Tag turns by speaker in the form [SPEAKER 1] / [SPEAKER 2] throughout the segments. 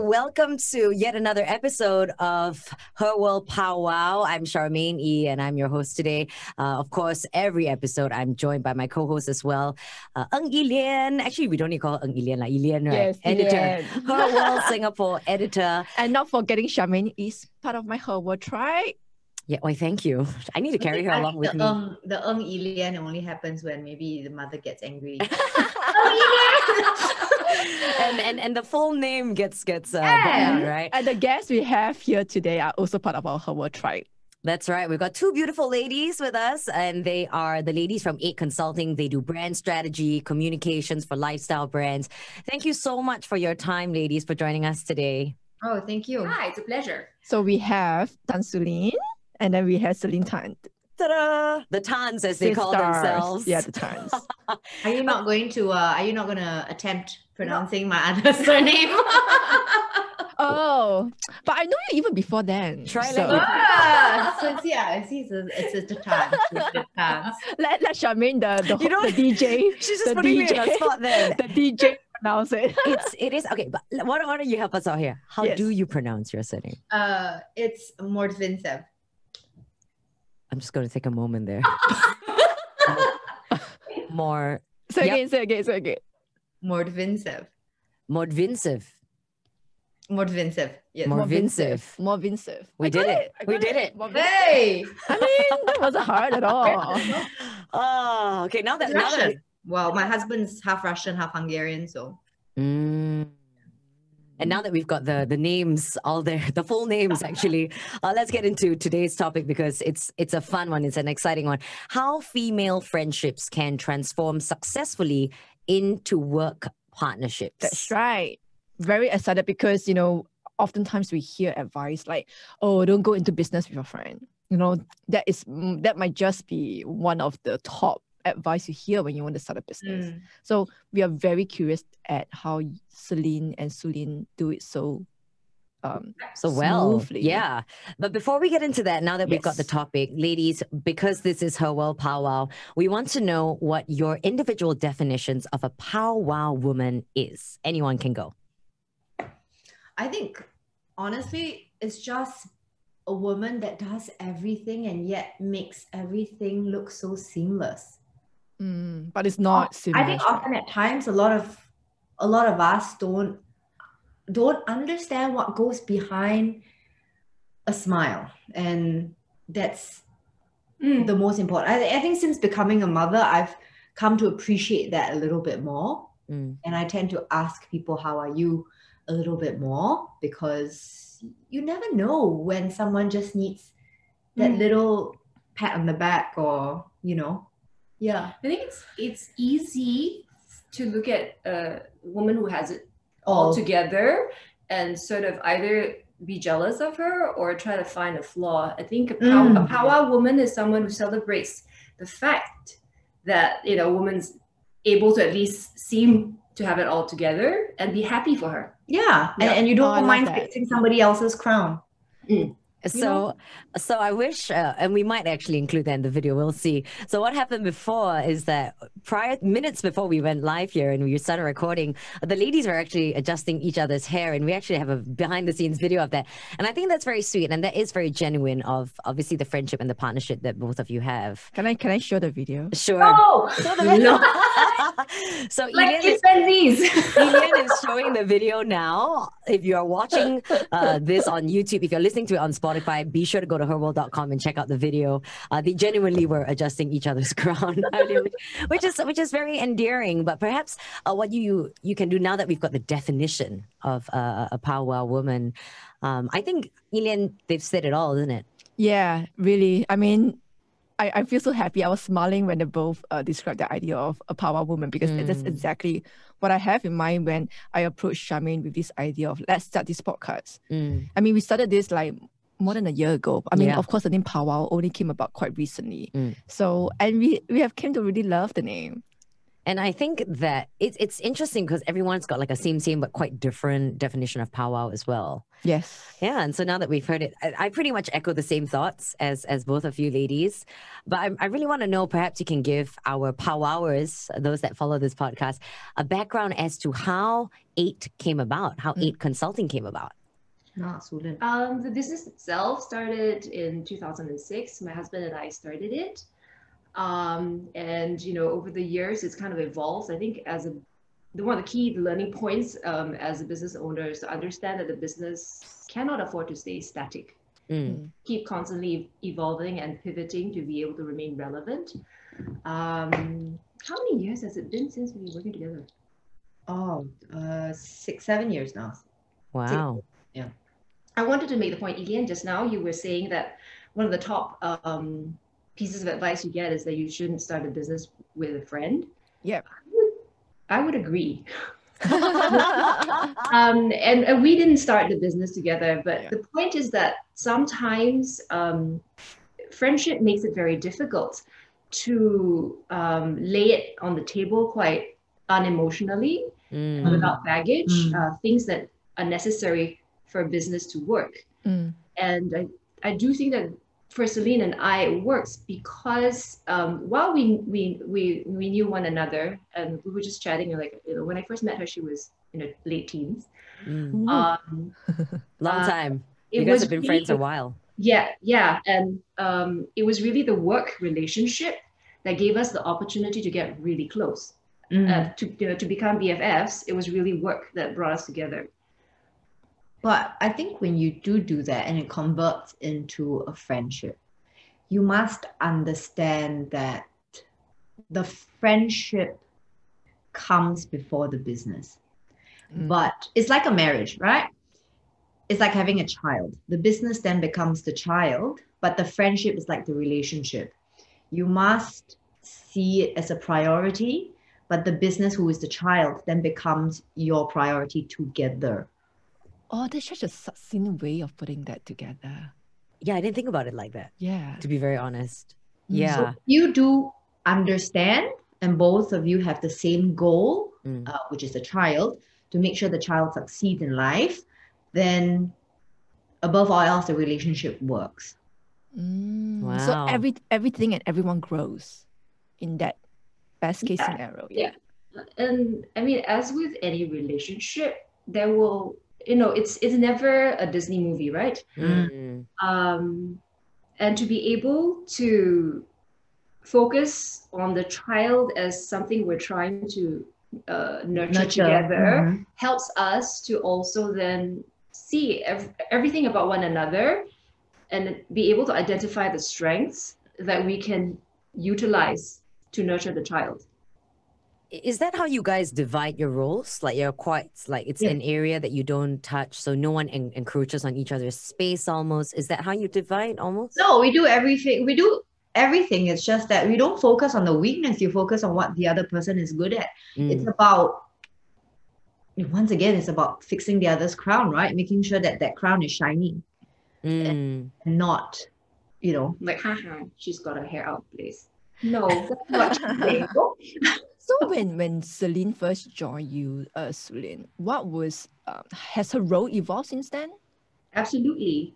[SPEAKER 1] welcome to yet another episode of Her World Pow Wow. I'm Charmaine E, and I'm your host today. Of course, every episode I'm joined by my co-host as well, Ng Ilian. Actually, we don't need to call her Ng Ilian, like Ilian, right?
[SPEAKER 2] Yes,
[SPEAKER 1] Editor,
[SPEAKER 2] Ilian.
[SPEAKER 1] Her World Singapore editor.
[SPEAKER 2] And not forgetting Charmaine is part of my Her World tribe.
[SPEAKER 1] Yeah, why thank you. I need to carry her along with me.
[SPEAKER 3] The Ilian only happens when maybe the mother gets angry.
[SPEAKER 1] and the full name gets down, right?
[SPEAKER 2] And the guests we have here today are also part of our Her World tribe.
[SPEAKER 1] That's right. We've got two beautiful ladies with us, and they are the ladies from 8 Consulting. They do brand strategy, communications for lifestyle brands. Thank you so much for your time, ladies, for joining us today.
[SPEAKER 3] Oh, thank you.
[SPEAKER 4] Hi, it's a pleasure.
[SPEAKER 2] So we have Su-Lyn, and then we have Celine and Tan.
[SPEAKER 1] Ta-da! The Tans, as they call themselves.
[SPEAKER 2] Yeah, the Tans.
[SPEAKER 3] Are you not going to attempt pronouncing my other surname?
[SPEAKER 2] Oh, but I know you even before then.
[SPEAKER 1] Try
[SPEAKER 2] so.
[SPEAKER 3] It's the Tans.
[SPEAKER 2] Let Charmaine, the DJ.
[SPEAKER 1] She's just putting me in a spot there.
[SPEAKER 2] The DJ pronounce it.
[SPEAKER 1] It is okay, but why don't you help us out here? How do you pronounce your surname?
[SPEAKER 3] It's Mordvinsev.
[SPEAKER 1] I'm just going to take a moment there. More.
[SPEAKER 2] Say again.
[SPEAKER 3] Mordvinsev.
[SPEAKER 1] Mordvinsev.
[SPEAKER 3] Yes.
[SPEAKER 2] Mordvinsev.
[SPEAKER 1] We did it.
[SPEAKER 3] Hey!
[SPEAKER 2] I mean, that wasn't hard at all.
[SPEAKER 1] Oh, okay. Now that
[SPEAKER 3] well, my husband's half Russian, half Hungarian, so.
[SPEAKER 1] And now that we've got the names all there, the full names actually, let's get into today's topic because it's a fun one. It's an exciting one. How female friendships can transform successfully into work partnerships.
[SPEAKER 2] That's right. Very excited because, oftentimes we hear advice like, oh, don't go into business with your friend. That might just be one of the top advice you hear when you want to start a business. So we are very curious at how Celine and Su-Lyn do it so
[SPEAKER 1] well.
[SPEAKER 2] Smoothly.
[SPEAKER 1] Yeah. But before we get into that, now that we've got the topic, ladies, because this is Her World Pow Wow, we want to know what your individual definitions of a pow wow woman is. Anyone can go.
[SPEAKER 3] I think, honestly, it's just a woman that does everything and yet makes everything look so seamless.
[SPEAKER 2] But it's not seamless.
[SPEAKER 3] I think often at times a lot of us don't understand what goes behind a smile, and that's the most important. I think since becoming a mother, I've come to appreciate that a little bit more, and I tend to ask people, "How are you?" a little bit more, because you never know when someone just needs that little pat on the back, or Yeah,
[SPEAKER 4] I think it's easy to look at a woman who has it all together and sort of either be jealous of her or try to find a flaw. I think a powwow woman is someone who celebrates the fact that a woman's able to at least seem to have it all together and be happy for her.
[SPEAKER 3] Yeah, and you don't mind fixing somebody else's crown.
[SPEAKER 1] So I wish, and we might actually include that in the video, we'll see. So what happened before is that minutes before we went live here and we started recording, the ladies were actually adjusting each other's hair, and we actually have a behind the scenes video of that. And I think that's very sweet, and that is very genuine of obviously the friendship and the partnership that both of you have.
[SPEAKER 2] Can I show the video?
[SPEAKER 1] Sure.
[SPEAKER 3] Oh!
[SPEAKER 1] Show the video. So
[SPEAKER 3] like
[SPEAKER 1] Ilian is showing the video now. If you are watching this on YouTube, if you're listening to it on Spotify, be sure to go to herworld.com and check out the video. They genuinely were adjusting each other's crown, which is very endearing. But perhaps what you can do now that we've got the definition of a powwow woman, I think, Ilian, they've said it all, isn't it?
[SPEAKER 2] Yeah, really. I mean, I feel so happy. I was smiling when they both described the idea of a powwow woman, because that's exactly what I have in mind when I approached Charmaine with this idea of let's start this podcast. I mean, we started this like more than a year ago. I mean, of course, the name powwow only came about quite recently. So, and we have came to really love the name.
[SPEAKER 1] And I think that it's interesting because everyone's got like a same but quite different definition of powwow as well.
[SPEAKER 2] Yes.
[SPEAKER 1] Yeah, and so now that we've heard it, I pretty much echo the same thoughts as both of you ladies. But I really want to know, perhaps you can give our powwowers, those that follow this podcast, a background as to how 8 came about, how 8 Consulting came about.
[SPEAKER 3] Su-Lyn.
[SPEAKER 4] The business itself started in 2006. My husband and I started it. And over the years, it's kind of evolved. I think one of the key learning points as a business owner is to understand that the business cannot afford to stay static. Keep constantly evolving and pivoting to be able to remain relevant. How many years has it been since we were working together?
[SPEAKER 3] 6, 7 years now.
[SPEAKER 1] Wow.
[SPEAKER 3] Yeah.
[SPEAKER 4] I wanted to make the point again just now. You were saying that one of the top pieces of advice you get is that you shouldn't start a business with a friend.
[SPEAKER 2] Yeah.
[SPEAKER 4] I would agree. And we didn't start the business together, but the point is that sometimes friendship makes it very difficult to lay it on the table quite unemotionally, without baggage, things that are necessary for business to work. And I do think that for Celine and I, it works because while we knew one another and we were just chatting, when I first met her, she was in her late teens.
[SPEAKER 1] Long time. You guys have been friends a while.
[SPEAKER 4] Yeah. And it was really the work relationship that gave us the opportunity to get really close. To become BFFs, it was really work that brought us together.
[SPEAKER 3] But I think when you do that and it converts into a friendship, you must understand that the friendship comes before the business. But it's like a marriage, right? It's like having a child. The business then becomes the child, but the friendship is like the relationship. You must see it as a priority, but the business, who is the child, then becomes your priority together.
[SPEAKER 2] Oh, that's such a succinct way of putting that together.
[SPEAKER 1] Yeah, I didn't think about it like that.
[SPEAKER 2] Yeah.
[SPEAKER 1] To be very honest. Yeah.
[SPEAKER 3] So you do understand, and both of you have the same goal, which is the child, to make sure the child succeeds in life, then above all else, the relationship works.
[SPEAKER 1] Wow.
[SPEAKER 2] So everything and everyone grows in that best case scenario.
[SPEAKER 4] Yeah. And I mean, as with any relationship, there will, it's never a Disney movie, right? And to be able to focus on the child as something we're trying to nurture together helps us to also then see everything about one another and be able to identify the strengths that we can utilize to nurture the child.
[SPEAKER 1] Is that how you guys divide your roles? Like you're quite it's an area that you don't touch, so no one encroaches on each other's space almost. Is that how you divide almost?
[SPEAKER 3] No, we do everything. We do everything. It's just that we don't focus on the weakness. You focus on what the other person is good at. It's about, once again, it's about fixing the other's crown, right? Making sure that that crown is shiny and not,
[SPEAKER 4] like, haha, she's got her hair out, please. No, that's not true.
[SPEAKER 2] So when Celine first joined you, Su-Lyn, has her role evolved since then?
[SPEAKER 4] Absolutely.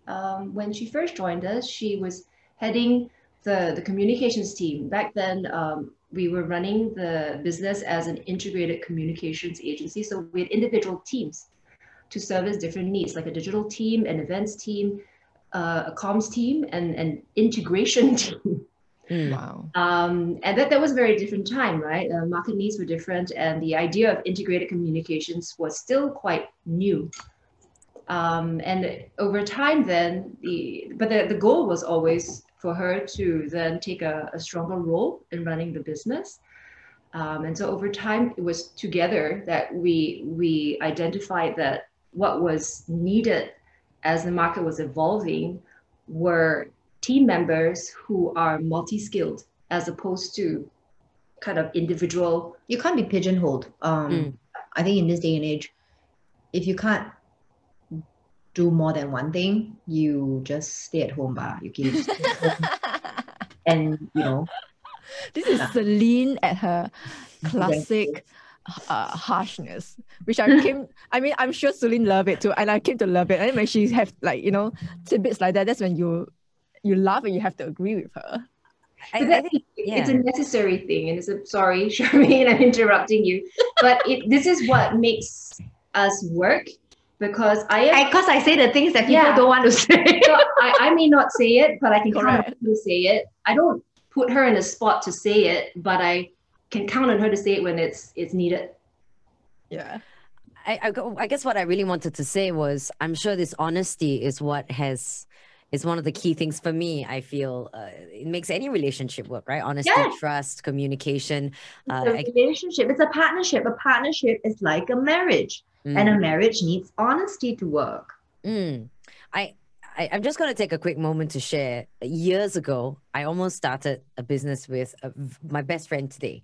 [SPEAKER 4] When she first joined us, she was heading the communications team. Back then, we were running the business as an integrated communications agency. So we had individual teams to service different needs, like a digital team, an events team, a comms team, and an integration team.
[SPEAKER 2] Wow.
[SPEAKER 4] And that was a very different time, right? Market needs were different, and the idea of integrated communications was still quite new. And over time then, the goal was always for her to then take a stronger role in running the business. And so over time, it was together that we identified that what was needed as the market was evolving were team members who are multi-skilled as opposed to kind of individual.
[SPEAKER 3] You can't be pigeonholed. I think in this day and age, if you can't do more than one thing, you just stay at home, you can stay at home and
[SPEAKER 2] This is Celine at her classic harshness, which I'm sure Celine loved it too, and I came to love it. And when she have like, tidbits like that, that's when you laugh and you have to agree with her.
[SPEAKER 1] I think
[SPEAKER 4] it's a necessary thing, and sorry, Charmaine, I'm interrupting you, but this is what makes us work, because
[SPEAKER 3] I say the things that people don't want to say.
[SPEAKER 4] So I may not say it, but I can count on her to say it. I don't put her in a spot to say it, but I can count on her to say it when it's needed.
[SPEAKER 2] Yeah.
[SPEAKER 1] I guess what I really wanted to say was, I'm sure this honesty is one of the key things for me. I feel it makes any relationship work, right? Honesty, trust, communication.
[SPEAKER 3] It's a relationship. It's a partnership. A partnership is like a marriage, and a marriage needs honesty to work.
[SPEAKER 1] I'm just going to take a quick moment to share. Years ago, I almost started a business with my best friend today.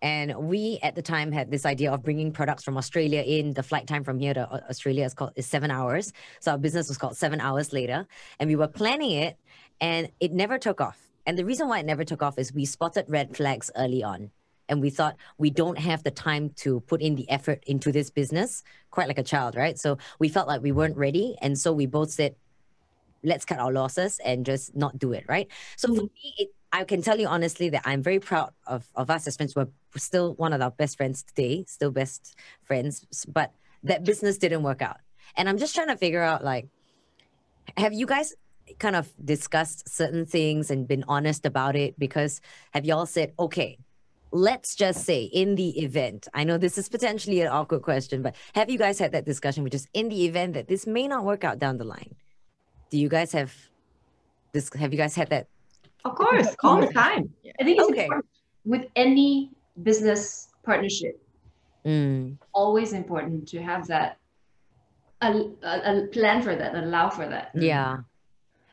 [SPEAKER 1] And we, at the time, had this idea of bringing products from Australia in. The flight time from here to Australia is 7 hours. So our business was called 7 Hours Later. And we were planning it, and it never took off. And the reason why it never took off is we spotted red flags early on. And we thought, we don't have the time to put in the effort into this business, quite like a child, right? So we felt like we weren't ready. And so we both said, let's cut our losses and just not do it, right? So for me, I can tell you honestly that I'm very proud of us as friends. We're still one of our best friends today, still best friends, but that business didn't work out. And I'm just trying to figure out, like, have you guys kind of discussed certain things and been honest about it? Because have y'all said, okay, let's just say in the event, I know this is potentially an awkward question, but have you guys had that discussion, which is in the event that this may not work out down the line? Do you guys have this? Have you guys had that?
[SPEAKER 3] Of course, all the time.
[SPEAKER 4] I think it's important with any business partnership. Always important to have that a plan for that, allow for that.
[SPEAKER 1] Yeah.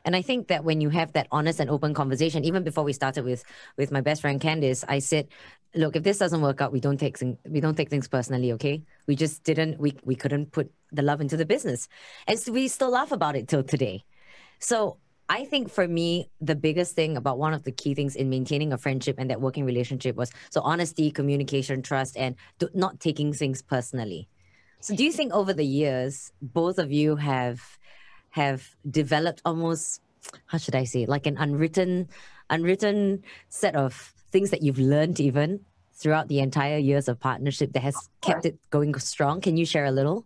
[SPEAKER 1] And I think that when you have that honest and open conversation, even before we started with my best friend Candice, I said, look, if this doesn't work out, we don't take things personally, okay? We just we couldn't put the love into the business. And so we still laugh about it till today. So I think for me, the biggest thing about one of the key things in maintaining a friendship and that working relationship was honesty, communication, trust, and not taking things personally. So do you think over the years, both of you have developed almost, how should I say, like an unwritten set of things that you've learned even throughout the entire years of partnership that has kept it going strong? Can you share a little?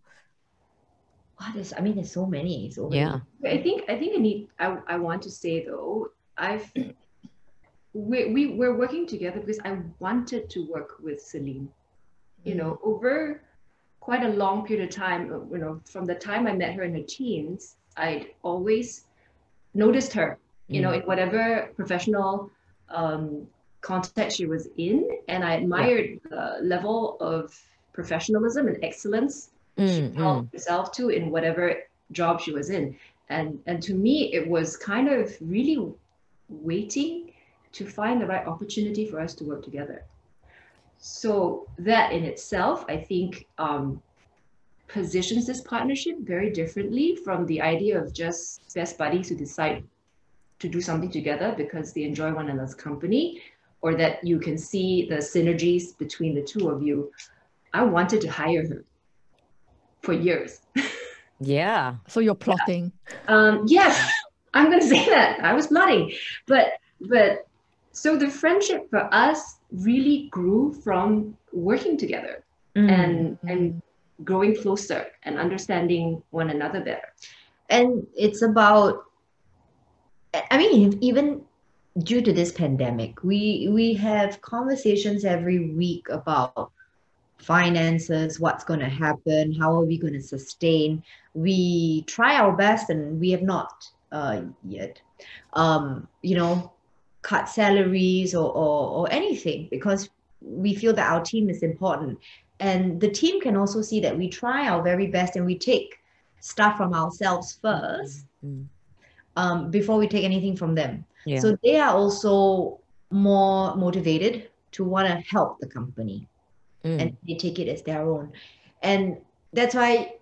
[SPEAKER 3] There's so many.
[SPEAKER 1] Yeah.
[SPEAKER 4] I think I want to say though, we're working together because I wanted to work with Celine, over quite a long period of time. From the time I met her in her teens, I'd always noticed her, in whatever professional context she was in, and I admired the level of professionalism and excellence she held herself to in whatever job she was in. And to me, it was kind of really waiting to find the right opportunity for us to work together. So that in itself, I think, positions this partnership very differently from the idea of just best buddies who decide to do something together because they enjoy one another's company, or that you can see the synergies between the two of you. I wanted to hire her for years.
[SPEAKER 1] Yeah.
[SPEAKER 2] So you're plotting.
[SPEAKER 4] Yes, I'm going to say that. I was plotting. But so the friendship for us really grew from working together and growing closer and understanding one another better.
[SPEAKER 3] And it's about, even due to this pandemic, we have conversations every week about finances, what's going to happen, how are we going to sustain. We try our best, and we have not yet cut salaries or anything, because we feel that our team is important, and the team can also see that we try our very best and we take stuff from ourselves first before we take anything from them. So they are also more motivated to want to help the company. And they take it as their own. And that's why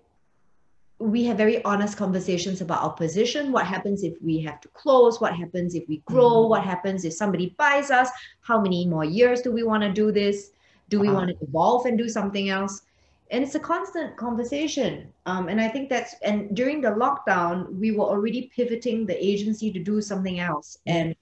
[SPEAKER 3] we have very honest conversations about our position. What happens if we have to close? What happens if we grow? What happens if somebody buys us? How many more years do we want to do this? Do we want to evolve and do something else? And it's a constant conversation. And I think and during the lockdown, we were already pivoting the agency to do something else. And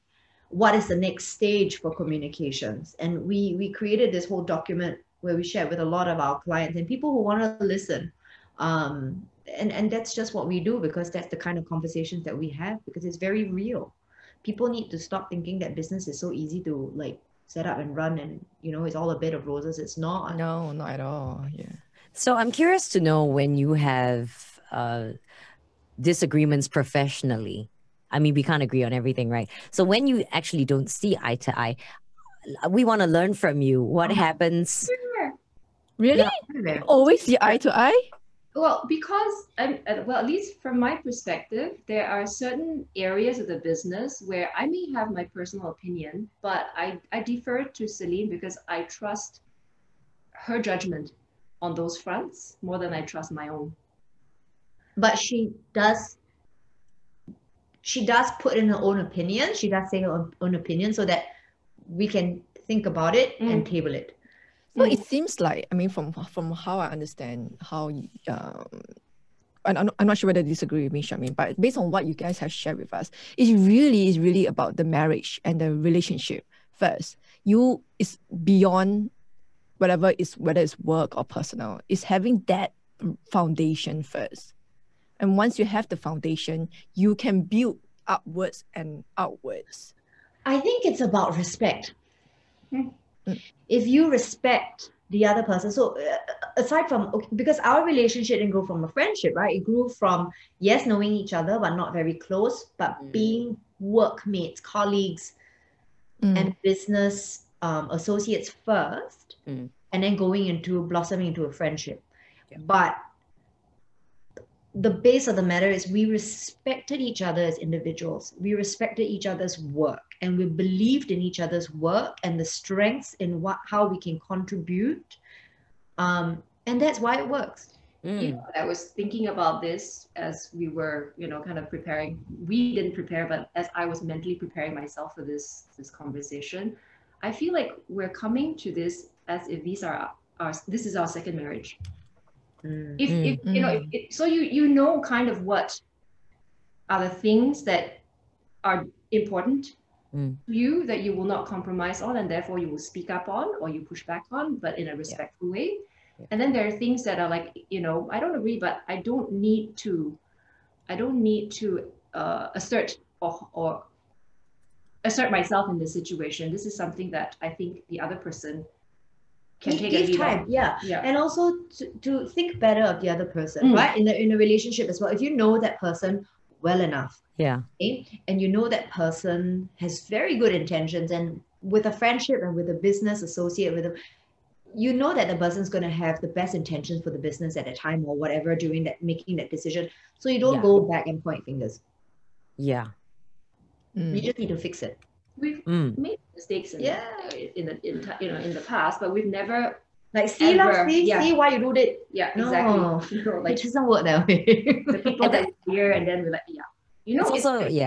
[SPEAKER 3] what is the next stage for communications? And we created this whole document where we shared with a lot of our clients and people who want to listen. And that's just what we do, because that's the kind of conversations that we have, because it's very real. People need to stop thinking that business is so easy to like set up and run and, you know, it's all a bed of roses. It's not.
[SPEAKER 2] No, not at all. Yeah.
[SPEAKER 1] So I'm curious to know, when you have disagreements professionally, I mean, we can't agree on everything, right? So when you actually don't see eye to eye, we want to learn from you. What happens?
[SPEAKER 2] Really?
[SPEAKER 3] Yeah.
[SPEAKER 2] Always see eye to eye?
[SPEAKER 4] Well, because at least from my perspective, there are certain areas of the business where I may have my personal opinion, but I defer to Celine because I trust her judgment on those fronts more than I trust my own.
[SPEAKER 3] But she does put in her own opinion. She does say her own opinion so that we can think about it and table it.
[SPEAKER 2] So it seems like, I mean, from how I understand how, and I'm not sure whether you disagree with me, Charmaine, but based on what you guys have shared with us, it really is really about the marriage and the relationship first. It's beyond whether it's work or personal. It's having that foundation first. And once you have the foundation, you can build upwards and outwards.
[SPEAKER 3] I think it's about respect. If you respect the other person, so aside from, because our relationship didn't grow from a friendship, right? It grew from, yes, knowing each other, but not very close, but being workmates, colleagues, and business associates first, and then blossoming into a friendship. But the base of the matter is we respected each other as individuals. We respected each other's work, and we believed in each other's work and the strengths in how we can contribute. And that's why it works.
[SPEAKER 4] You know, I was thinking about this as we were, kind of preparing. We didn't prepare, but as I was mentally preparing myself for this conversation, I feel like we're coming to this as if this is our second marriage. So you know kind of what are the things that are important to you that you will not compromise on, and therefore you will speak up on or you push back on, but in a respectful way. And then there are things that are like, I don't agree, but I don't need to assert or assert myself in this situation. This is something that I think the other person can take a lead
[SPEAKER 3] time.
[SPEAKER 4] on.
[SPEAKER 3] Yeah. And also to think better of the other person, right? In a relationship as well. If you know that person well enough, okay, and you know that person has very good intentions, and with a friendship and with a business associate with them, you know that the person's going to have the best intentions for the business at the time or whatever during making that decision. So you don't go back and point fingers. You just need to fix it.
[SPEAKER 4] We've made mistakes in the past, but we've never
[SPEAKER 3] see why you do it.
[SPEAKER 4] Yeah,
[SPEAKER 3] no,
[SPEAKER 4] exactly.
[SPEAKER 3] It doesn't work that way.
[SPEAKER 4] The people that here, and then we're like,
[SPEAKER 1] it's also
[SPEAKER 3] we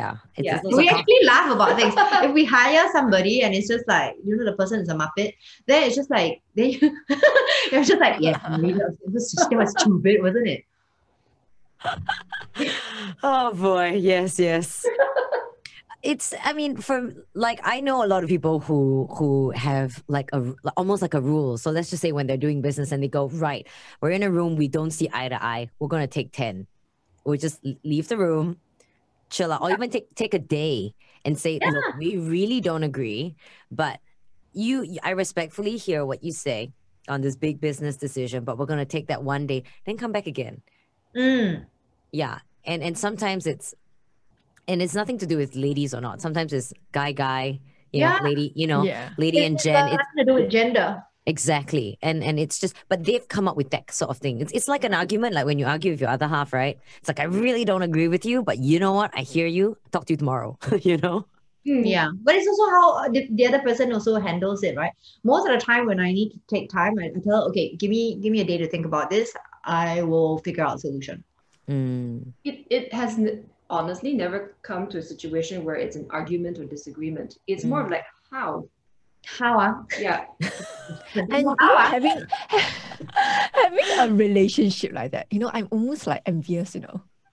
[SPEAKER 3] actually laugh about things. If we hire somebody and it's just like, the person is a muppet, then it's just like it's just like, it was stupid, wasn't it?
[SPEAKER 1] Oh boy, yes. It's, I mean, I know a lot of people who have almost like a rule. So let's just say when they're doing business and they go, right, we're in a room, we don't see eye to eye, we're going to take 10. We'll just leave the room, chill out, or even take a day and say, look, we really don't agree, but I respectfully hear what you say on this big business decision, but we're going to take that one day, then come back again. Yeah. And sometimes it's nothing to do with ladies or not. Sometimes it's guy, lady, lady and Jen.
[SPEAKER 3] It's nothing to do with gender.
[SPEAKER 1] Exactly. And it's just, but they've come up with that sort of thing. It's like an argument, like when you argue with your other half, right? It's like, I really don't agree with you, but you know what? I hear you. Talk to you tomorrow,
[SPEAKER 3] Yeah. But it's also how the other person also handles it, right? Most of the time when I need to take time, I tell, okay, give me a day to think about this. I will figure out a solution.
[SPEAKER 4] It has honestly never come to a situation where it's an argument or disagreement. It's more of like how.
[SPEAKER 3] How?
[SPEAKER 4] Yeah.
[SPEAKER 2] And having a relationship like that, I'm almost like envious,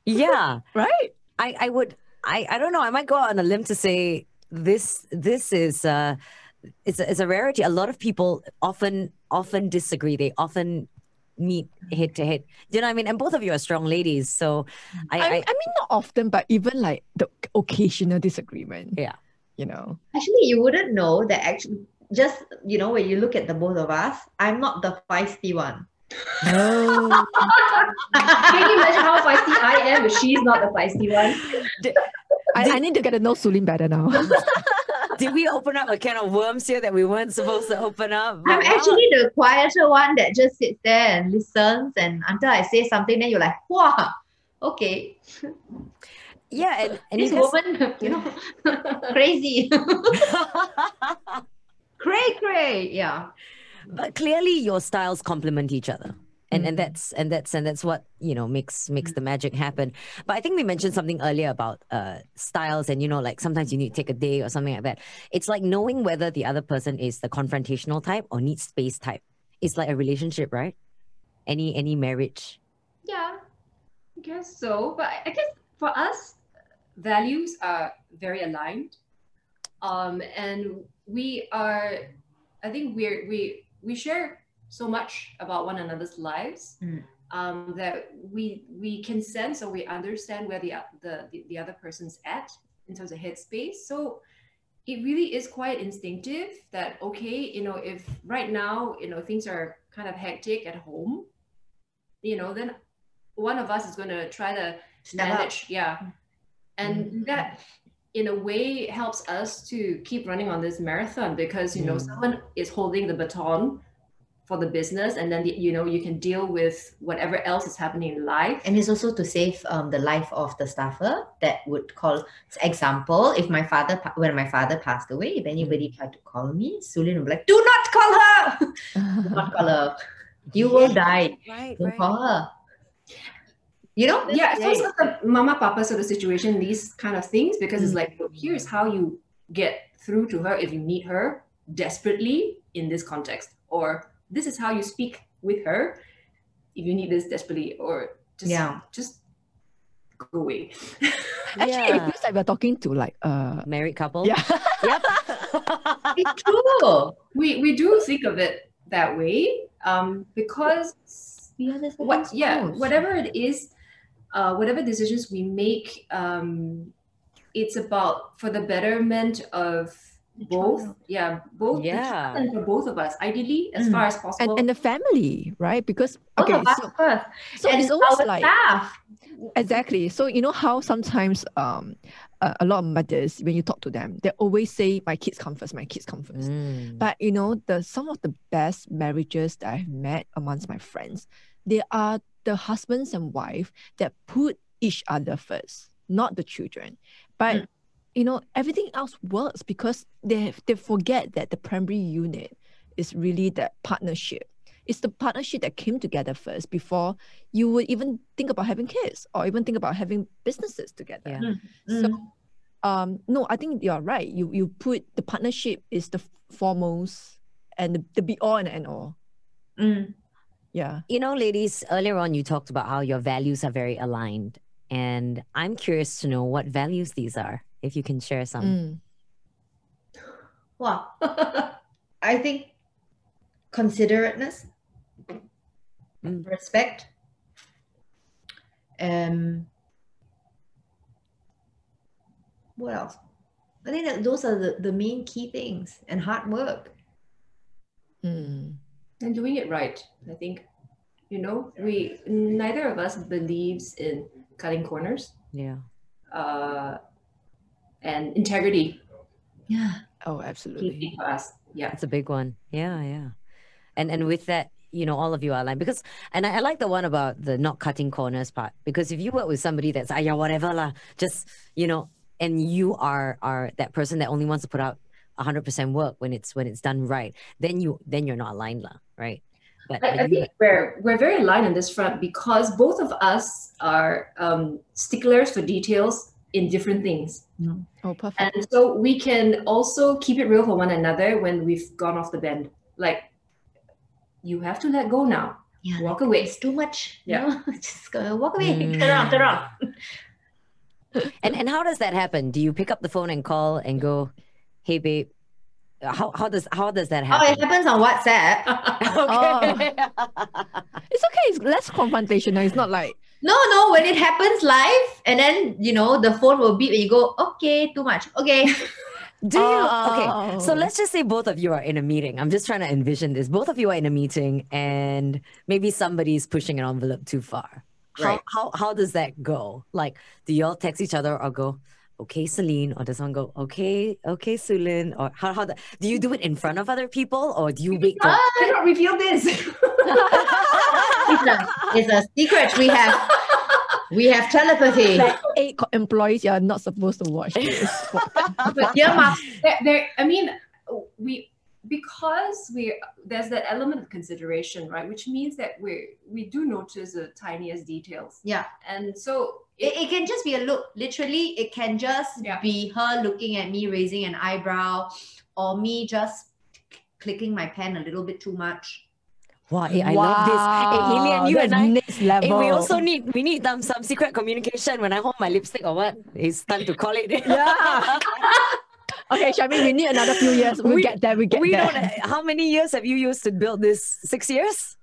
[SPEAKER 1] Yeah.
[SPEAKER 2] right?
[SPEAKER 1] I would, I don't know, I might go out on a limb to say this is it's a rarity. A lot of people often disagree. They often meet head to head. Do you know what I mean? And both of you are strong ladies, so
[SPEAKER 2] I mean, not often, but even like the occasional disagreement.
[SPEAKER 1] Yeah.
[SPEAKER 3] Actually, you wouldn't know that actually, just, when you look at the both of us, I'm not the feisty one.
[SPEAKER 2] Oh.
[SPEAKER 4] Can you imagine how feisty I am if she's not the feisty one?
[SPEAKER 2] I need to get to know Su-Lyn better now.
[SPEAKER 1] Did we open up a can of worms here that we weren't supposed to open up?
[SPEAKER 3] I'm actually the quieter one that just sits there and listens, and until I say something, then you're like, wow, okay.
[SPEAKER 1] Yeah, and
[SPEAKER 3] This
[SPEAKER 1] you guys...
[SPEAKER 3] woman, crazy. Cray, yeah.
[SPEAKER 1] But clearly your styles complement each other. And that's what makes the magic happen. But I think we mentioned something earlier about styles, and like sometimes you need to take a day or something like that. It's like knowing whether the other person is the confrontational type or needs space type. It's like a relationship, right? Any marriage.
[SPEAKER 4] Yeah, I guess so. But I guess for us, values are very aligned, and I think we share so much about one another's lives, that we can sense or we understand where the other person's at in terms of headspace. So it really is quite instinctive that, okay, if right now things are kind of hectic at home, then one of us is going to try to manage, and that in a way helps us to keep running on this marathon, because someone is holding the baton for the business, and then you can deal with whatever else is happening in life.
[SPEAKER 3] And it's also to save the life of the staffer that would call. Example, if when my father passed away, if anybody tried to call me, Su-Lyn would be like, "Do not call her! Do not call her. You will die. Don't call her."
[SPEAKER 4] Yeah, so it's like a mama papa sort of situation, these kind of things, because it's like, here's how you get through to her if you need her desperately in this context, or this is how you speak with her if you need this desperately, or just go away.
[SPEAKER 2] Actually, it feels like we're talking to like a
[SPEAKER 1] married couple.
[SPEAKER 2] Yeah.
[SPEAKER 1] Yep.
[SPEAKER 3] It's true.
[SPEAKER 4] We do think of it that way, because whatever it is, whatever decisions we make, it's about for the betterment of both and for both of us, ideally, as far as possible,
[SPEAKER 2] and the family, right? Because
[SPEAKER 3] so and
[SPEAKER 2] it's almost
[SPEAKER 3] our
[SPEAKER 2] like
[SPEAKER 3] staff.
[SPEAKER 2] Exactly. So how sometimes a lot of mothers, when you talk to them, they always say, my kids come first, but some of the best marriages that I've met amongst my friends, they are the husbands and wife that put each other first, not the children. But everything else works because they forget that the primary unit is really that partnership. It's the partnership that came together first before you would even think about having kids or even think about having businesses together. So no, I think you're right. You put the partnership is the foremost and the be all and end all. Yeah.
[SPEAKER 1] Ladies, earlier on you talked about how your values are very aligned. And I'm curious to know what values these are, if you can share some.
[SPEAKER 3] Well, I think considerateness, respect, what else? I think that those are the main key things, and hard work.
[SPEAKER 4] And doing it right. I think, we neither of us believes in cutting corners.
[SPEAKER 1] Yeah.
[SPEAKER 4] And integrity.
[SPEAKER 3] Yeah.
[SPEAKER 2] Oh, absolutely.
[SPEAKER 4] Key for us. Yeah.
[SPEAKER 1] It's a big one. Yeah. And with that, all of you are aligned, because, and I like the one about the not cutting corners part, because if you work with somebody that's, whatever lah, just, and you are that person that only wants to put out 100% work when it's done right, then you're not aligned lah, right? But
[SPEAKER 4] I think we're very aligned on this front because both of us are sticklers for details in different things.
[SPEAKER 2] Oh, perfect.
[SPEAKER 4] And so we can also keep it real for one another when we've gone off the bend. Like, you have to let go now.
[SPEAKER 3] Yeah,
[SPEAKER 4] Walk away.
[SPEAKER 3] It's too much.
[SPEAKER 4] Yeah.
[SPEAKER 3] No, just go walk away. Turn around.
[SPEAKER 1] And how does that happen? Do you pick up the phone and call and go, "Hey, babe"? How does that
[SPEAKER 3] Oh,
[SPEAKER 1] happen?
[SPEAKER 3] it happens on WhatsApp.
[SPEAKER 1] Okay.
[SPEAKER 2] It's okay. It's less confrontational. It's not like
[SPEAKER 3] No, when it happens live, and then the phone will beep, and you go, okay, too much. Okay.
[SPEAKER 1] Do you? Okay, so
[SPEAKER 2] Oh.
[SPEAKER 1] let's just say both of you are in a meeting. I'm just trying to envision this. Both of you are in a meeting, and maybe somebody's pushing an envelope too far.
[SPEAKER 3] Right.
[SPEAKER 1] How does that go? Like, do y'all text each other or go, "Okay, Celine," or does one go, "Okay, Su-Lyn," or how do you do it in front of other people, or do you wait till?
[SPEAKER 4] I cannot reveal this.
[SPEAKER 3] It's a secret. We have telepathy.
[SPEAKER 2] like 8 employees, you're not supposed to watch this.
[SPEAKER 4] But
[SPEAKER 3] Dear Mom,
[SPEAKER 4] I mean, because there's that element of consideration, right? Which means that we do notice the tiniest details.
[SPEAKER 3] yeah.
[SPEAKER 4] And so
[SPEAKER 3] It can just be a look. Literally, it can just
[SPEAKER 4] Yeah.
[SPEAKER 3] be her looking at me, raising an eyebrow, or me just clicking my pen a little bit too much.
[SPEAKER 1] Wow, I love this. Hey, Ilian, you
[SPEAKER 2] that's
[SPEAKER 1] and I.
[SPEAKER 2] next level.
[SPEAKER 1] Hey, we also need some secret communication. When I hold my lipstick or what, it's time to call it.
[SPEAKER 2] Yeah. Okay, Shami, we need another few years. We'll get there. We
[SPEAKER 1] don't. How many years have you used to build this? 6 years?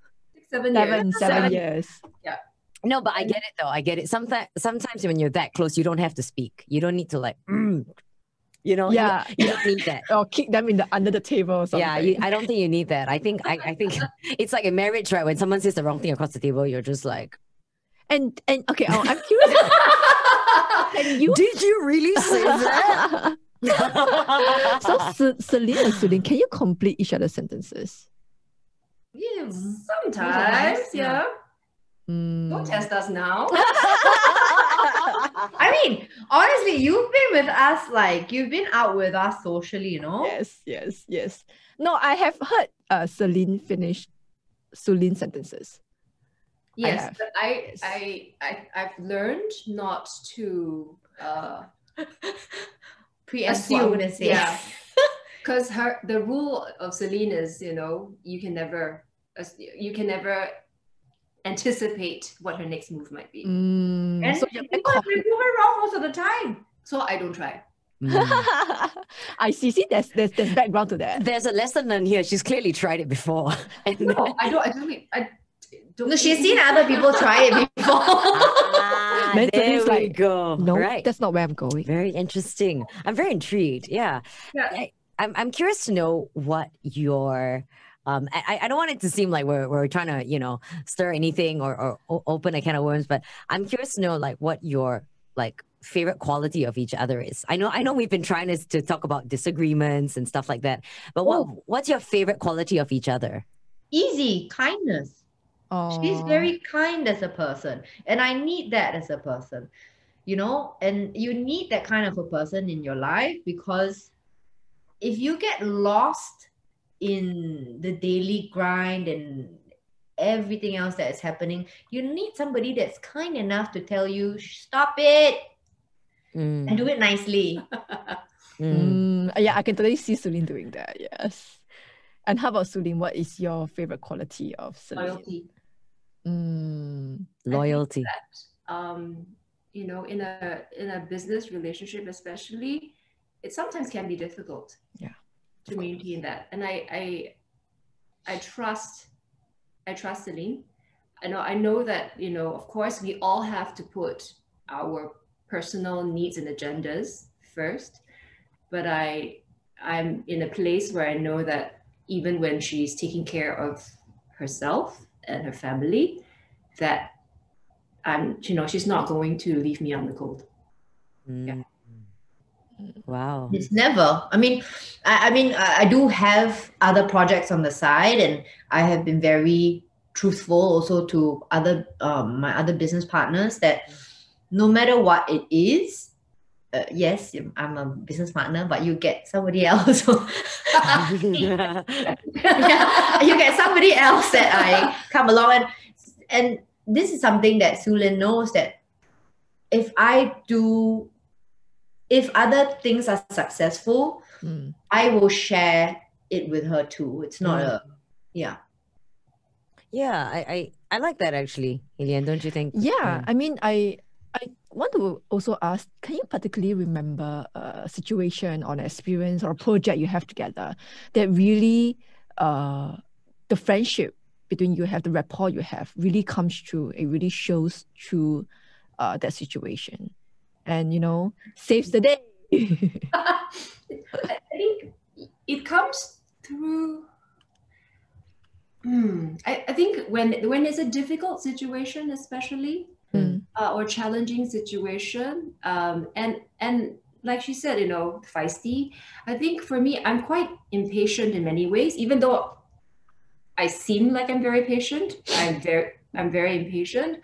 [SPEAKER 4] 7 years.
[SPEAKER 2] 7 years.
[SPEAKER 4] Yeah.
[SPEAKER 1] No, but I get it though. I get it. Sometimes when you're that close, you don't have to speak. You don't need to like, you don't need that.
[SPEAKER 2] Or kick them under the table or something.
[SPEAKER 1] Yeah, I don't think you need that. I think it's like a marriage, right? When someone says the wrong thing across the table, you're just like,
[SPEAKER 2] and okay, I'm curious.
[SPEAKER 1] Did you really say that?
[SPEAKER 2] So Celine and Su-Lyn, can you complete each other's sentences?
[SPEAKER 3] Yeah.
[SPEAKER 4] Sometimes, yeah. Don't test us now.
[SPEAKER 3] I mean, honestly, you've been out with us socially,
[SPEAKER 2] Yes. No, I have heard Celine finish Su-Lyn sentences.
[SPEAKER 4] Yes, but I've learned not to
[SPEAKER 3] preempt what I'm gonna say.
[SPEAKER 4] Yeah, because the rule of Celine is, you can never anticipate what her next move might be.
[SPEAKER 3] And
[SPEAKER 2] so
[SPEAKER 3] you have been proven wrong most of the time.
[SPEAKER 4] So I don't try.
[SPEAKER 2] I see. There's background to that.
[SPEAKER 1] There's a lesson learned here. She's clearly tried it before.
[SPEAKER 4] No, I don't.
[SPEAKER 3] No, she's seen other people try it before.
[SPEAKER 1] There we go.
[SPEAKER 2] No,
[SPEAKER 1] right.
[SPEAKER 2] That's not where I'm going.
[SPEAKER 1] Very interesting. I'm very intrigued. Yeah. I'm curious to know what your I don't want it to seem like we're trying to, stir anything or open a can of worms, but I'm curious to know like what your like favorite quality of each other is. I know we've been trying to talk about disagreements and stuff like that, but what's your favorite quality of each other?
[SPEAKER 3] Easy, kindness.
[SPEAKER 2] Oh.
[SPEAKER 3] She's very kind as a person, and I need that as a person, and you need that kind of a person in your life, because if you get lost in the daily grind and everything else that is happening, you need somebody that's kind enough to tell you, stop it, and do it nicely.
[SPEAKER 2] Yeah, I can totally see Su-Lyn doing that. Yes. And how about Su-Lyn? What is your favorite quality of Celine?
[SPEAKER 4] Loyalty.
[SPEAKER 1] Loyalty.
[SPEAKER 4] In a business relationship, especially, it sometimes can be difficult.
[SPEAKER 2] Yeah.
[SPEAKER 4] To maintain that, and I trust Celine. I know that of course we all have to put our personal needs and agendas first, but I'm in a place where I know that even when she's taking care of herself and her family, that she's not going to leave me on the cold. Yeah.
[SPEAKER 1] Wow.
[SPEAKER 3] It's never. I mean, I do have other projects on the side, and I have been very truthful also to other my other business partners that no matter what it is, yes, I'm a business partner, but you get somebody else. Yeah, you get somebody else that I come along, and this is something that Su-Lyn knows, that if other things are successful, I will share it with her too. It's not yeah.
[SPEAKER 1] Yeah, I like that actually, Elian, don't you think?
[SPEAKER 2] Yeah, I mean, I want to also ask, can you particularly remember a situation or an experience or a project you have together that really, the friendship between you have, the rapport you have really comes through, it really shows through that situation and, saves the day?
[SPEAKER 4] I think it comes through. I think when it's a difficult situation, especially or challenging situation, and like she said, feisty. I think for me, I'm quite impatient in many ways. Even though I seem like I'm very patient, I'm very impatient,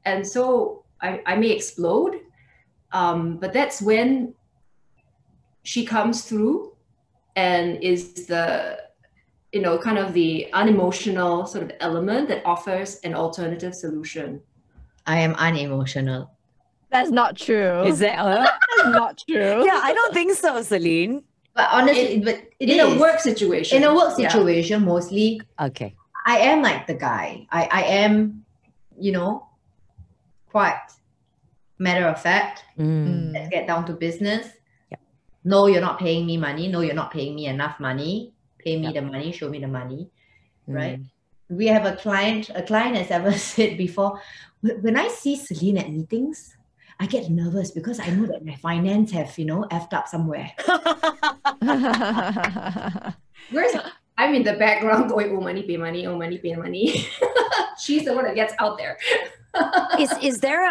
[SPEAKER 4] and so I may explode. But that's when she comes through and is the kind of the unemotional sort of element that offers an alternative solution.
[SPEAKER 3] I am unemotional.
[SPEAKER 2] That's not true.
[SPEAKER 1] Is that
[SPEAKER 2] That's not true.
[SPEAKER 1] Yeah, I don't think so, Celine.
[SPEAKER 3] But honestly,
[SPEAKER 4] in a work situation.
[SPEAKER 3] In a work situation, mostly,
[SPEAKER 1] Okay.
[SPEAKER 3] I am like the guy. I am, quite matter of fact. Let's get down to business.
[SPEAKER 1] Yep.
[SPEAKER 3] No, you're not paying me money. No, you're not paying me enough money. Pay me the money. Show me the money. Right? We have a client has ever said before, when I see Celine at meetings, I get nervous because I know that my finance have, effed up somewhere.
[SPEAKER 4] Whereas I'm in the background going, oh, money, pay money, oh, money, pay money. She's the one that gets out there.
[SPEAKER 1] Is there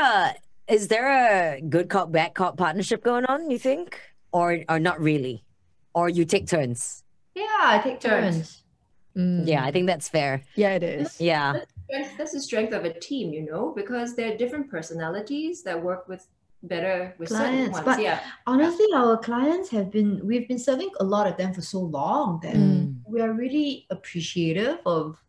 [SPEAKER 1] a good cop, bad cop partnership going on, you think? Or not really? Or you take turns?
[SPEAKER 3] Yeah, I take turns.
[SPEAKER 1] Yeah, I think that's fair.
[SPEAKER 2] Yeah, it is.
[SPEAKER 1] Yeah.
[SPEAKER 4] That's the strength of a team, because there are different personalities that work better with certain
[SPEAKER 3] Clients.
[SPEAKER 4] ones.
[SPEAKER 3] But honestly, our clients we've been serving a lot of them for so long that we are really appreciative of.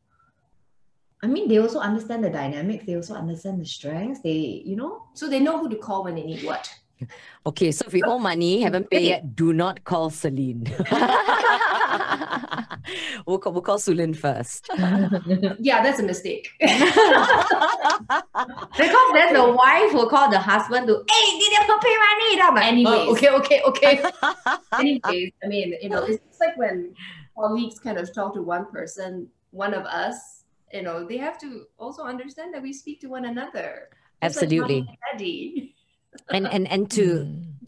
[SPEAKER 3] I mean, they also understand the dynamics. They also understand the strengths.
[SPEAKER 4] So they know who to call when they need what.
[SPEAKER 1] Okay, so if we owe money, haven't paid yet, do not call Celine. We'll call Su-Lyn first.
[SPEAKER 4] Yeah, that's a mistake.
[SPEAKER 3] Because then the wife will call the husband to, hey, did you pay money? I'm like,
[SPEAKER 4] Anyways.
[SPEAKER 3] Okay.
[SPEAKER 4] Anyways, I mean, it's like when colleagues kind of talk to one person, one of us, they have to also understand that we speak to one another.
[SPEAKER 1] Absolutely. And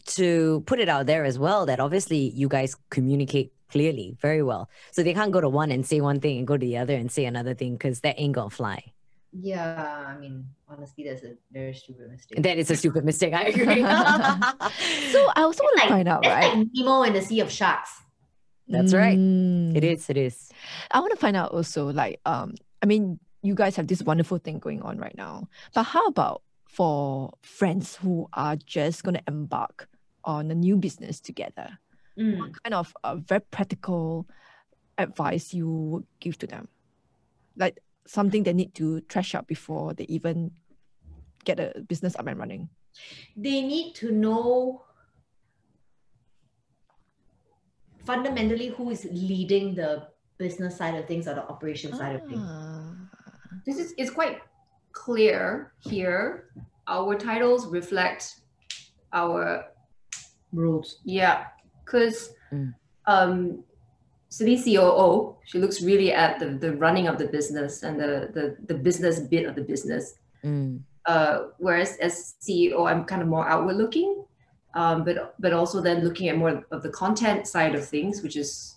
[SPEAKER 1] to put it out there as well, that obviously you guys communicate clearly very well. So they can't go to one and say one thing and go to the other and say another thing, because that ain't gonna fly.
[SPEAKER 3] Yeah, I mean, honestly, that's a very stupid mistake.
[SPEAKER 1] That is a stupid mistake. I agree.
[SPEAKER 2] So I also want to find out,
[SPEAKER 3] that's
[SPEAKER 2] right?
[SPEAKER 3] like Nemo in the Sea of Sharks.
[SPEAKER 1] That's right. It is.
[SPEAKER 2] I want to find out also, like, I mean, you guys have this wonderful thing going on right now, but how about for friends who are just going to embark on a new business together? What kind of very practical advice you would give to them? Like something they need to trash out before they even get a business up and running?
[SPEAKER 3] They need to know fundamentally who is leading the business side of things or the operation side of things.
[SPEAKER 4] It's quite clear here. Our titles reflect our
[SPEAKER 3] Rules.
[SPEAKER 4] Yeah, because Celine COO, she looks really at the running of the business and the business bit of the business. Whereas as CEO, I'm kind of more outward looking, but also then looking at more of the content side of things, which is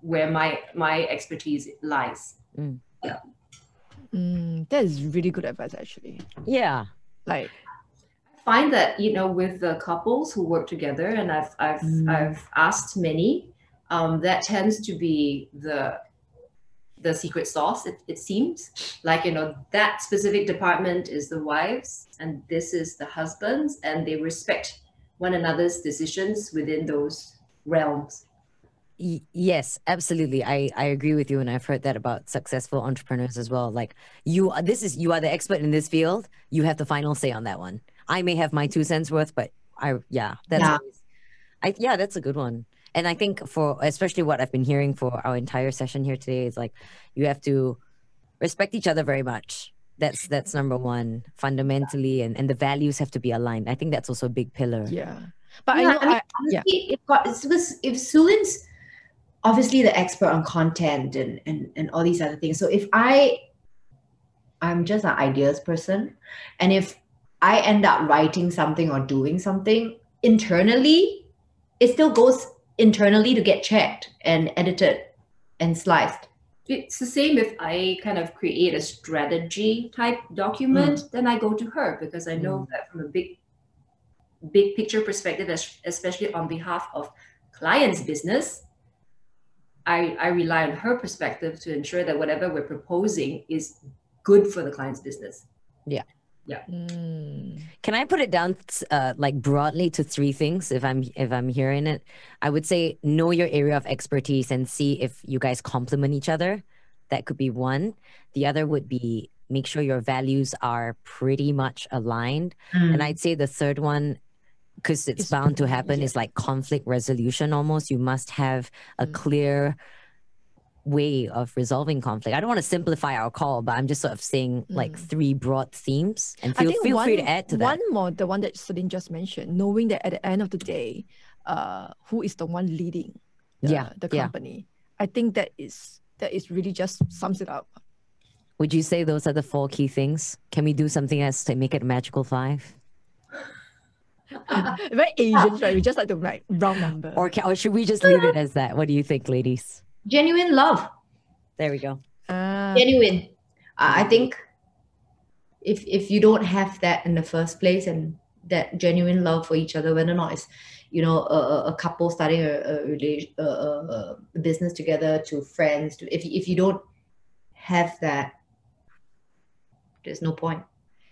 [SPEAKER 4] where my expertise lies. Yeah.
[SPEAKER 2] That is really good advice, actually.
[SPEAKER 1] Yeah.
[SPEAKER 2] Like,
[SPEAKER 4] I find that with the couples who work together, and I've asked many, that tends to be the secret sauce. It seems like that specific department is the wives, and this is the husbands, and they respect one another's decisions within those realms.
[SPEAKER 1] Yes, absolutely. I agree with you, and I've heard that about successful entrepreneurs as well. Like you are the expert in this field. You have the final say on that one. I may have my 2 cents worth, but
[SPEAKER 3] Yeah.
[SPEAKER 1] that's a good one. And I think for especially what I've been hearing for our entire session here today is like you have to respect each other very much. That's number one fundamentally, and the values have to be aligned. I think that's also a big pillar.
[SPEAKER 2] Yeah. But
[SPEAKER 3] Yeah,
[SPEAKER 2] I know,
[SPEAKER 3] honestly, if Su-Lyn's obviously the expert on content and all these other things. So if I'm just an ideas person, and if I end up writing something or doing something internally, it still goes internally to get checked and edited and sliced.
[SPEAKER 4] It's the same if I kind of create a strategy type document, then I go to her because I know that from a big picture perspective, especially on behalf of clients' business, I rely on her perspective to ensure that whatever we're proposing is good for the client's business.
[SPEAKER 1] Yeah.
[SPEAKER 4] Yeah.
[SPEAKER 1] Can I put it down like broadly to 3 things if I'm hearing it? I would say know your area of expertise and see if you guys complement each other. That could be one. The other would be make sure your values are pretty much aligned. And I'd say the third one, because it's bound to happen, is like conflict resolution almost. You must have a clear way of resolving conflict. I don't want to simplify our call, but I'm just sort of saying like 3 broad themes, and feel free to add to that.
[SPEAKER 2] One more, the one that Celine just mentioned, knowing that at the end of the day, who is the one leading the company. I think that is really just sums it up.
[SPEAKER 1] Would you say those are the 4 key things? Can we do something else to make it a magical 5?
[SPEAKER 2] Very Asian, right? We just like to write round number.
[SPEAKER 1] Or should we just leave it as that? What do you think, ladies?
[SPEAKER 3] Genuine love.
[SPEAKER 1] There we go.
[SPEAKER 3] Genuine. I think if you don't have that in the first place, and that genuine love for each other, whether or not it's a couple starting a business together, to friends, if you don't have that, there's no point.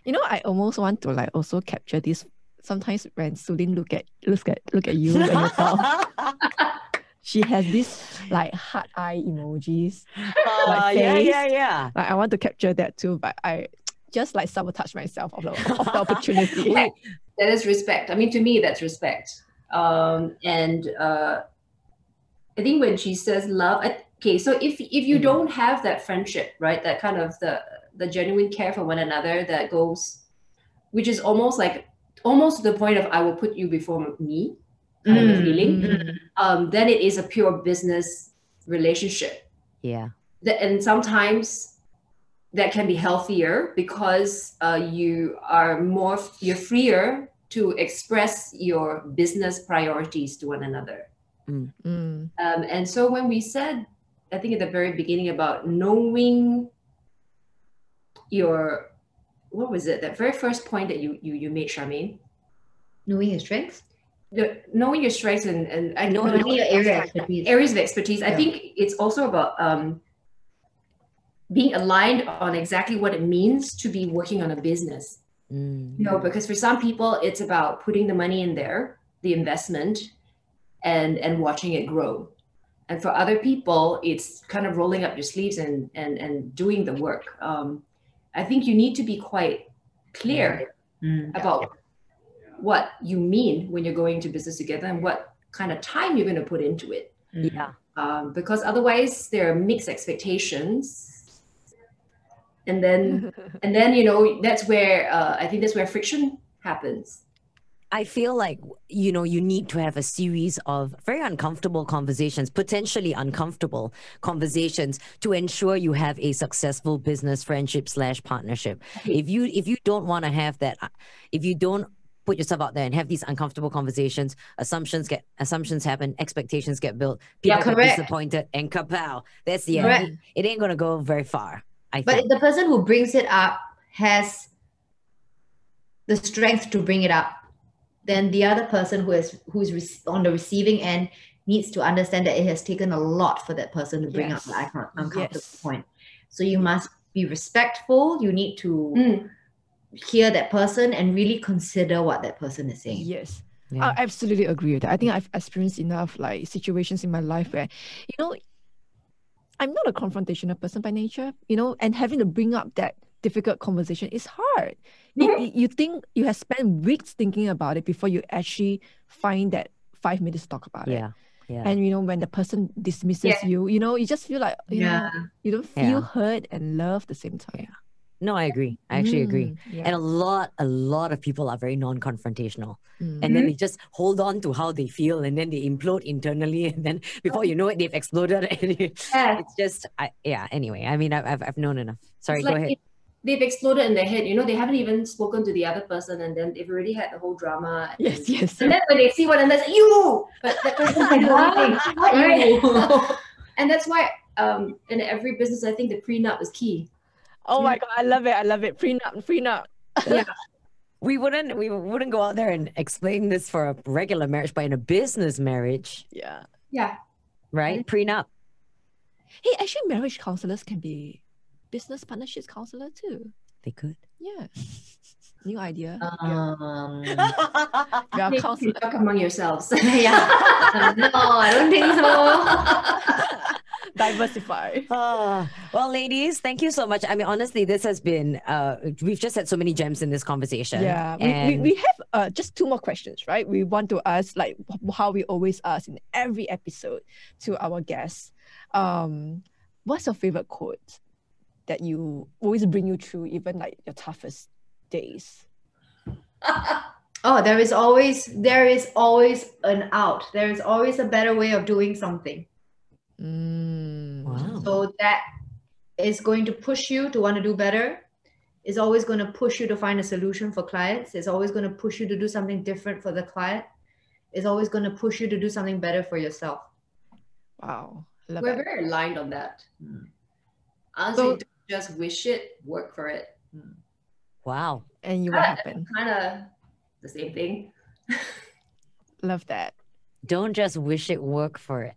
[SPEAKER 2] I almost want to like also capture this. Sometimes when Su-Lyn look at you when you talk, she has this like heart eye emojis. Like face.
[SPEAKER 1] Yeah.
[SPEAKER 2] Like I want to capture that too, but I just like sabotage myself of the opportunity.
[SPEAKER 4] That is respect. I mean, to me, that's respect. And I think when she says love, okay, so if you don't have that friendship, right, that kind of the genuine care for one another that goes, which is almost to the point of I will put you before me kind of feeling, then it is a pure business relationship.
[SPEAKER 1] Yeah.
[SPEAKER 4] And sometimes that can be healthier because you're freer to express your business priorities to one another. And so when we said, I think at the very beginning, about knowing what was it? That very first point that you made, Charmaine?
[SPEAKER 3] Knowing your strengths?
[SPEAKER 4] Knowing your strengths and
[SPEAKER 3] knowing your
[SPEAKER 4] areas of expertise. I think it's also about being aligned on exactly what it means to be working on a business. Because for some people, it's about putting the money in there, the investment, and watching it grow. And for other people, it's kind of rolling up your sleeves and doing the work. I think you need to be quite clear about what you mean when you're going to business together and what kind of time you're going to put into it.
[SPEAKER 1] Yeah.
[SPEAKER 4] Because otherwise there are mixed expectations. And then that's where I think that's where friction happens.
[SPEAKER 1] I feel like, you need to have a series of very uncomfortable conversations, potentially uncomfortable conversations, to ensure you have a successful business friendship / partnership. If you don't want to have that, if you don't put yourself out there and have these uncomfortable conversations, assumptions happen, expectations get built, people get disappointed, and kapow, that's the end. It ain't going to go very far, I think.
[SPEAKER 3] But if the person who brings it up has the strength to bring it up, then the other person who's on the receiving end needs to understand that it has taken a lot for that person to bring up the uncomfortable point. So you must be respectful. You need to hear that person and really consider what that person is saying.
[SPEAKER 2] Yes.
[SPEAKER 1] Yeah.
[SPEAKER 2] I absolutely agree with that. I think I've experienced enough like situations in my life where, you know, I'm not a confrontational person by nature, you know, and having to bring up that difficult conversation is hard. You think you have spent weeks thinking about it before you actually find that 5 minutes to talk about it.
[SPEAKER 1] Yeah. Yeah.
[SPEAKER 2] And you know, when the person dismisses you, you know, you just feel like, you know, you don't feel heard and loved at the same time.
[SPEAKER 1] Yeah. No, I agree. I actually agree.
[SPEAKER 2] Yeah.
[SPEAKER 1] And a lot of people are very non-confrontational.
[SPEAKER 2] Mm.
[SPEAKER 1] And then they just hold on to how they feel, and then they implode internally, and then before you know it, they've exploded. And it's just, anyway, I mean, I've known enough. Sorry, go ahead.
[SPEAKER 4] They've exploded in their head. You know, they haven't even spoken to the other person, and then they've already had the whole drama.
[SPEAKER 2] Yes, yes.
[SPEAKER 4] And then when they see one another, you! But that person can do anything. Right? And that's why in every business, I think the prenup is key.
[SPEAKER 2] Oh my God, I love it. I love it. Prenup.
[SPEAKER 1] Yeah. We wouldn't go out there and explain this for a regular marriage, but in a business marriage.
[SPEAKER 2] Yeah.
[SPEAKER 4] Yeah.
[SPEAKER 1] Right? Prenup.
[SPEAKER 2] Hey, actually, marriage counselors can be business partnerships counselor too.
[SPEAKER 1] They could.
[SPEAKER 2] Yeah. New idea.
[SPEAKER 4] You can talk among yourselves.
[SPEAKER 3] Yeah. No, I don't think so.
[SPEAKER 2] Diversify.
[SPEAKER 1] Well, ladies, thank you so much. I mean, honestly, this has been, we've just had so many gems in this conversation.
[SPEAKER 2] Yeah.
[SPEAKER 1] And
[SPEAKER 2] we have just 2 more questions, right? We want to ask, like how we always ask in every episode to our guests. What's your favorite quote that you always bring you through, even like your toughest days?
[SPEAKER 3] Oh, there is always an out. There is always a better way of doing something.
[SPEAKER 1] Wow.
[SPEAKER 3] So that is going to push you to want to do better. Is always going to push you to find a solution for clients. It's always going to push you to do something different for the client. It's always going to push you to do something better for yourself.
[SPEAKER 2] Wow.
[SPEAKER 4] We're very aligned on that. Honestly, don't just wish it, work for it.
[SPEAKER 1] Wow.
[SPEAKER 2] And you will happen.
[SPEAKER 4] Kind of the same thing.
[SPEAKER 2] Love that.
[SPEAKER 1] Don't just wish it, work for it.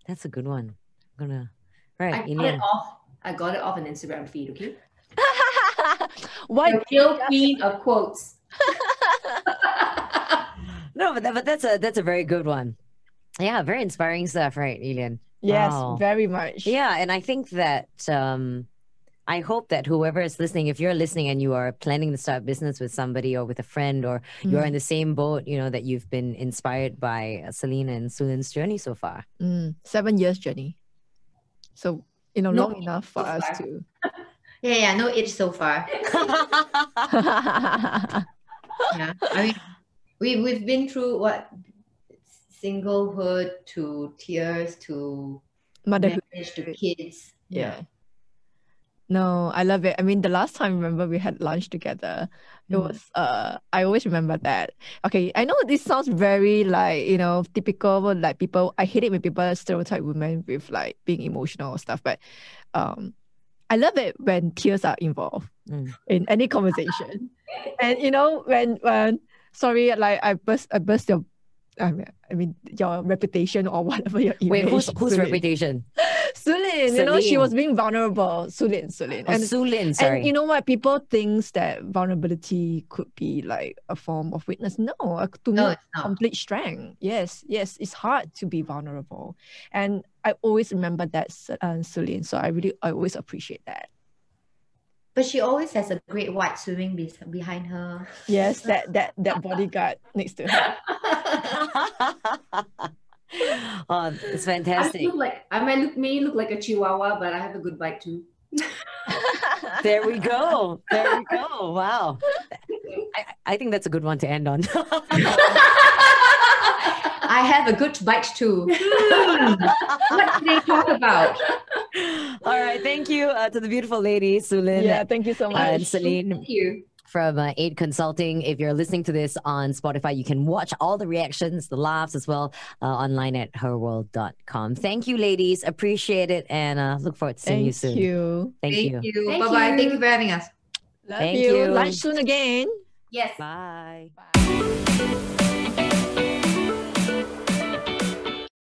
[SPEAKER 1] That's a good one. I'm gonna. Right.
[SPEAKER 4] I got it off an Instagram feed, okay?
[SPEAKER 2] Why?
[SPEAKER 4] The real queen of quotes.
[SPEAKER 1] No, but that's a very good one. Yeah, very inspiring stuff, right, Elian?
[SPEAKER 2] Yes,
[SPEAKER 1] Wow.
[SPEAKER 2] very much.
[SPEAKER 1] Yeah, and I think that I hope that whoever is listening, if you're listening and you are planning to start business with somebody or with a friend, or you're in the same boat, you know, that you've been inspired by Celine and Su-Lyn's journey so far.
[SPEAKER 2] 7 years journey. So, you know, long enough for us to.
[SPEAKER 3] Yeah, no itch so far. Yeah, I mean, we've been through what, singlehood to tears to
[SPEAKER 2] Motherhood
[SPEAKER 3] marriage to kids.
[SPEAKER 2] Yeah. No, I love it. I mean, the last time, remember, we had lunch together. It was, I always remember that. Okay, I know this sounds very like, you know, typical, like people, I hate it when people stereotype women with like being emotional or stuff, but I love it when tears are involved in any conversation. And, you know, when sorry, like I burst your, I mean, your reputation or whatever your image.
[SPEAKER 1] Wait, whose reputation?
[SPEAKER 2] Su-Lyn, you know, she was being vulnerable. Su-Lyn.
[SPEAKER 1] And Su-Lyn, sorry.
[SPEAKER 2] And you know what? People think that vulnerability could be like a form of weakness. No, to me, it's complete strength. Yes, it's hard to be vulnerable. And I always remember that, Su-Lyn. So I always appreciate that.
[SPEAKER 3] But she always has a great white swimming behind her.
[SPEAKER 2] Yes, that bodyguard next to her.
[SPEAKER 1] Oh, it's fantastic.
[SPEAKER 4] I may look like a chihuahua, but I have a good bite too.
[SPEAKER 1] There we go. Wow. I think that's a good one to end on.
[SPEAKER 3] I have a good bite too. What do they talk about?
[SPEAKER 1] All right. Thank you to the beautiful ladies, Su-Lyn.
[SPEAKER 2] Yeah, thank you so much.
[SPEAKER 1] And Celine.
[SPEAKER 4] Thank you.
[SPEAKER 1] From Aid Consulting. If you're listening to this on Spotify, you can watch all the reactions, the laughs as well, online at herworld.com. Thank you, ladies. Appreciate it, and look forward to seeing you soon. Thank you.
[SPEAKER 3] Bye-bye. Thank you for having us.
[SPEAKER 2] Love you. Lunch soon again.
[SPEAKER 4] Yes.
[SPEAKER 1] Bye.
[SPEAKER 2] Bye.